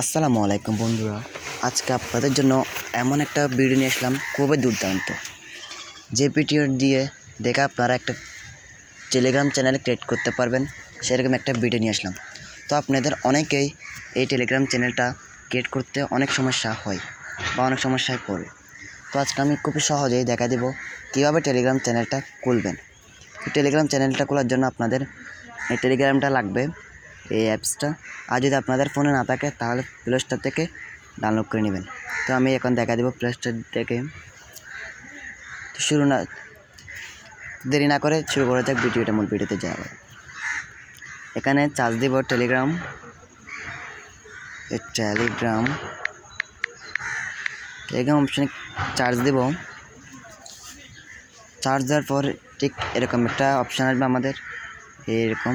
আসসালামু আলাইকুম বন্ধুরা, আজকে আপনাদের জন্য এমন একটা ভিডিও নিয়ে আসলাম খুবই দুর্দান্ত। যে ভিডিও দিয়ে দেখে আপনারা একটা টেলিগ্রাম চ্যানেল ক্রিয়েট করতে পারবেন, সেরকম একটা ভিডিও নিয়ে আসলাম। তো আপনাদের অনেকেই এই টেলিগ্রাম চ্যানেলটা ক্রিয়েট করতে অনেক সমস্যা হয় বা অনেক সমস্যায় পড়ে। তো আজকে আমি খুবই সহজেই দেখা দেব কীভাবে টেলিগ্রাম চ্যানেলটা খুলবেন। টেলিগ্রাম চ্যানেলটা খোলার জন্য আপনাদের এই টেলিগ্রামটা লাগবে, এই অ্যাপসটা। আর যদি আপনাদের ফোনে না থাকে তাহলে প্লে স্টোর থেকে ডাউনলোড করে নেবেন। তো আমি এখন দেখা দেবো প্লে স্টোর থেকে। দেরি না করে শুরু করা যাক ভিডিওটা। মূল ভিডিওতে যাওয়া, এখানে চার্জ দিব টেলিগ্রাম অপশানে চার্জ দেব। চার্জ দেওয়ার পর ঠিক এরকম একটা অপশান আসবে আমাদের, এইরকম।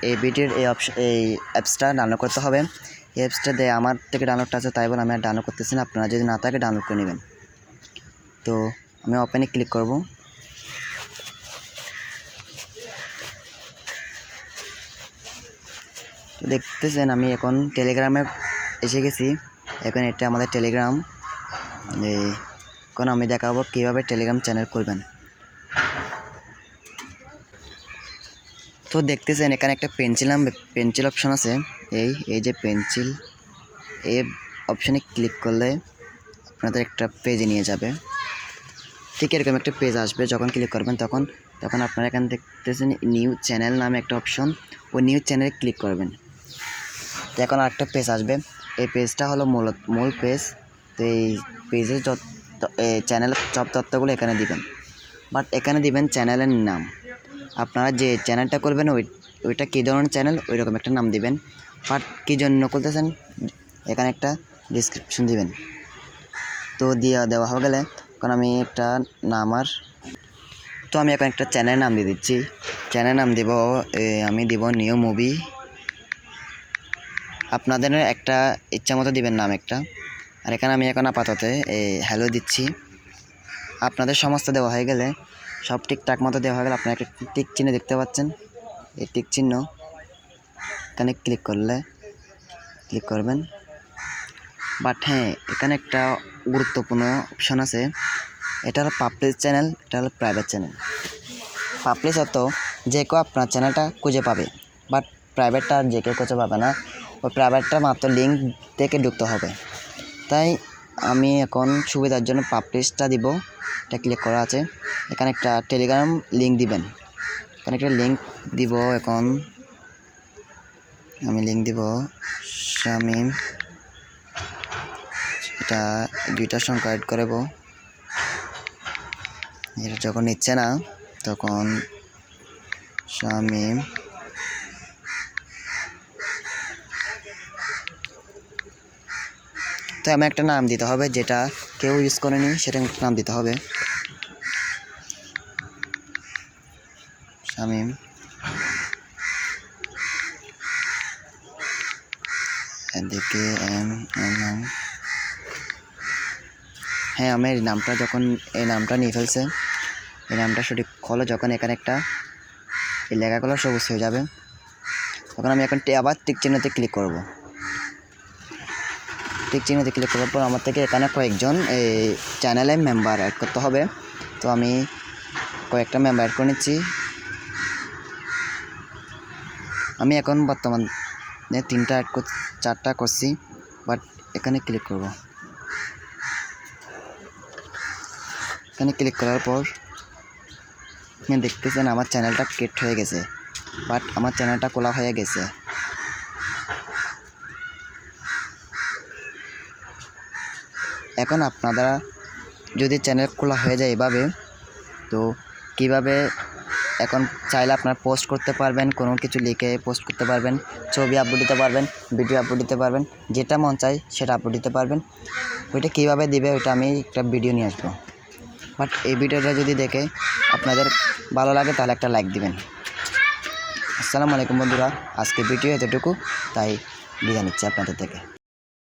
এই ভিডিওর এই অ্যাপসটা ডাউনলোড করতে হবে। এই অ্যাপসটা দিয়ে আমার থেকে ডাউনলোডটা আছে, তাই বলে আমি আর ডাউনলোড করতেছি না। আপনারা যদি না থাকে ডাউনলোড করে নেবেন। তো আমি ওপেনে ক্লিক করব। তো দেখতেছেন আমি এখন টেলিগ্রামে এসে গেছি। এখন এটা আমাদের টেলিগ্রাম। এখন আমি দেখাবো কীভাবে টেলিগ্রাম চ্যানেল করবেন। তো দেখতেছেন এখানে একটা পেন্সিল অপশন আছে। এই যে পেন্সিল, এই অপশানে ক্লিক করলে আপনাদের একটা পেজে নিয়ে যাবে। ঠিক এরকম একটা পেজ আসবে। যখন ক্লিক করবেন তখন আপনারা এখানে দেখতেছেন নিউ চ্যানেল নামে একটা অপশন, ওই নিউ চ্যানেলে ক্লিক করবেন। তো এখন আরেকটা পেজ আসবে। এই পেজটা হলো মূল পেজ। তো এই পেজের চ্যানেলের সব তথ্যগুলো এখানে দিবেন, বাট এখানে দিবেন চ্যানেলের নাম। আপনারা যে চ্যানেলটা করবেন ওইটা কী ধরনের চ্যানেল, ওই রকম একটা নাম দিবেন। বাট কী জন্য করতেছেন এখানে একটা ডিসক্রিপশন দিবেন। তো দেওয়া হয়ে গেলে এখন আমি একটা নাম আমি এখন একটা চ্যানেলের নাম দিয়ে দিচ্ছি। চ্যানেল নাম দিব আমি দিব নিউ মুভি। আপনাদের একটা ইচ্ছা মতো দিবেন নাম একটা। আর এখানে আমি এখন আপাতত হ্যালো দিচ্ছি। আপনাদের সমস্ত দেওয়া হয়ে গেলে, সব ঠিকঠাক মতো দেওয়া হয়ে গেলে আপনারা একটা টিক চিহ্ন দেখতে পাচ্ছেন। এই টিক চিহ্ন এখানে ক্লিক করবেন। বাট হ্যাঁ, এখানে একটা গুরুত্বপূর্ণ অপশন আছে। এটা হলো পাবলিক চ্যানেল, এটা হলো প্রাইভেট চ্যানেল। পাবলিক অর্থ যে কেউ আপনার চ্যানেলটা খুঁজে পাবে, বাট প্রাইভেটটা যে কেউ খুঁজে পাবে না। ওই প্রাইভেটটা মাত্র লিঙ্ক থেকে ঢুকতে হবে। তাই আমি এখন সুবিধার জন্য পাবলিশটা দিব। এটা ক্লিক করা আছে। এখানে একটা টেলিগ্রাম লিঙ্ক দিবেন। এখানে একটা লিঙ্ক দিব। এখন আমি লিঙ্ক দিব শামিম। এটা 2টা সংখ্যা অ্যাড করব। এটা যখন নিচ্ছে না তখন শামিম তো আমি একটা নাম দিতে হবে, যেটা কেউ ইউজ করেনি সেটা একটা নাম দিতে হবে। শামিম এদিকে হ্যাঁ, আমি এই নামটা নিয়ে ফেলছে। এই নামটা সঠিক হলো যখন এখানে একটা এই লেখাগুলো সবুজ হয়ে যাবে, তখন আমি এখন আবার টিক চিহ্নতে ক্লিক করব। টিক চিহ্নতে ক্লিক করার পর আমার থেকে এখানে কয়েকজন এই চ্যানেলে মেম্বার অ্যাড করতে হবে। তো আমি কয়েকটা মেম্বার অ্যাড করে নিচ্ছি। আমি এখন বর্তমানে 4টা করছি। বাট এখানে ক্লিক করব। এখানে ক্লিক করার পর আপনি দেখতেছেন আমার চ্যানেলটা ক্রিয়েট হয়ে গেছে, বাট আমার চ্যানেলটা খোলা হয়ে গেছে। এখন আপনারা যদি চ্যানেল খোলা হয়ে যায় এভাবে, তো কিভাবে এখন চাইলে আপনারা পোস্ট করতে পারবেন, কোনো কিছু লিখে পোস্ট করতে পারবেন, ছবি আপলোড দিতে পারবেন, ভিডিও আপলোড দিতে পারবেন, যেটা মন চায় সেটা আপলোড দিতে পারবেন। ওইটা কীভাবে দিবে ওইটা আমি একটা ভিডিও নিয়ে আসবো। বাট এই ভিডিওটা যদি দেখে আপনাদের ভালো লাগে তাহলে একটা লাইক দিবেন। আসসালামু আলাইকুম বন্ধুরা, আজকে ভিডিও এতটুকু, তাই বিদায় নিচ্ছি আপনাদের থেকে।